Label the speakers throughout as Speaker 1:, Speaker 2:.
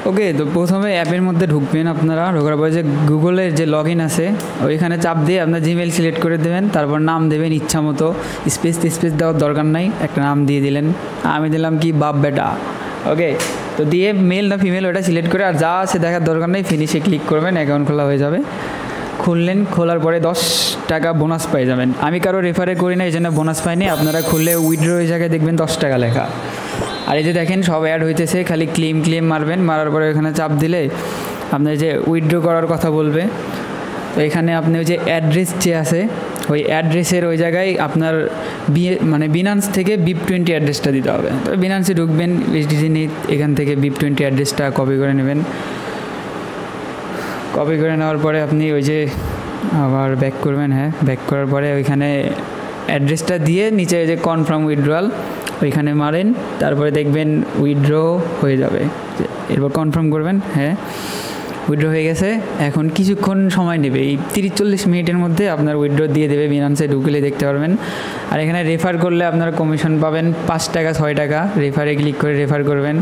Speaker 1: ওকে, তো প্রথমে অ্যাপের মধ্যে ঢুকবেন আপনারা। ঢোকার পরে যে গুগলের যে লগ ইন আছে ওইখানে চাপ দিয়ে আপনার জিমেল সিলেক্ট করে দেবেন, তারপর নাম দেবেন ইচ্ছা মতো, স্পেস দেওয়ার দরকার নাই, একটা নাম দিয়ে দিলেন। আমি দিলাম কি বাপ বেটা। ওকে, তো দিয়ে মেল না ফিমেল ওটা সিলেক্ট করে আর যা আছে দেখার দরকার নেই, ফিনিশে ক্লিক করবেন, অ্যাকাউন্ট খোলা হয়ে যাবে। খুললেন, খোলার পরে 10 টাকা বোনাস পেয়ে যাবেন। আমি কারো রেফারে করি না, এই জন্য বোনাস পাইনি। আপনারা খুললে উইথড্র ওই জায়গায় দেখবেন 10 টাকা লেখা। আর এই যে দেখেন সব অ্যাড হইতেছে, খালি ক্লেম মারবেন, মারার পরে ওখানে চাপ দিলে আপনার যে উইথড্র করার কথা বলবে। তো এখানে আপনি ওই যে অ্যাড্রেস যে আছে ওই অ্যাড্রেসের ওই জায়গায় আপনার মানে বিনান্স থেকে BIP20 অ্যাড্রেসটা দিতে হবে। তো বিনান্সে ঢুকবেন, USDT নেই, এখান থেকে BIP20 অ্যাড্রেসটা কপি করে নেবেন। কপি করে নেওয়ার পরে আপনি ওই যে আবার ব্যাক করবেন। হ্যাঁ, ব্যাক করার পরে ওইখানে অ্যাড্রেসটা দিয়ে নিচে যে কনফার্ম উইথড্রয়াল ওইখানে মারেন, তারপরে দেখবেন উইথড্র হয়ে যাবে। এরপর কনফার্ম করবেন। হ্যাঁ, উইথড্র হয়ে গেছে। এখন কিছুক্ষণ সময় নেবে, এই 30-40 মিনিটের মধ্যে আপনার উইথড্র দিয়ে দেবে। বিনান্সে ঢুকলে দেখতে পারবেন। আর এখানে রেফার করলে আপনারা কমিশন পাবেন 5 টাকা 6 টাকা। রেফারে ক্লিক করে রেফার করবেন,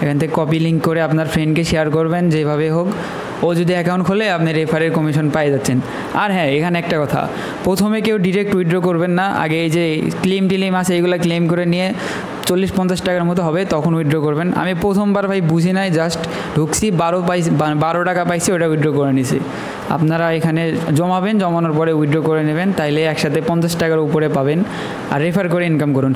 Speaker 1: এখান থেকে কপি লিঙ্ক করে আপনার ফ্রেন্ডকে শেয়ার করবেন, যেভাবে হোক। ও যদি অ্যাকাউন্ট খোলে আপনি রেফারের কমিশন পাই যাচ্ছেন। আর হ্যাঁ, এখানে একটা কথা, প্রথমে কেউ ডিরেক্ট উইথড্র করবেন না, আগে এই যে ক্লেম আছে এইগুলো ক্লেম করে নিয়ে 40-50 টাকার মতো হবে, তখন উইথড্র করবেন। আমি প্রথমবার ভাই বুঝি নাই, জাস্ট ঢুকছি, 12 টাকা পাইছি, ওটা উইথড্র করে নিছি। আপনারা এখানে জমাবেন, জমানোর পরে উইথড্র করে নেবেন, তাইলে একসাথে 50 টাকার উপরে পাবেন। আর রেফার করে ইনকাম করুন।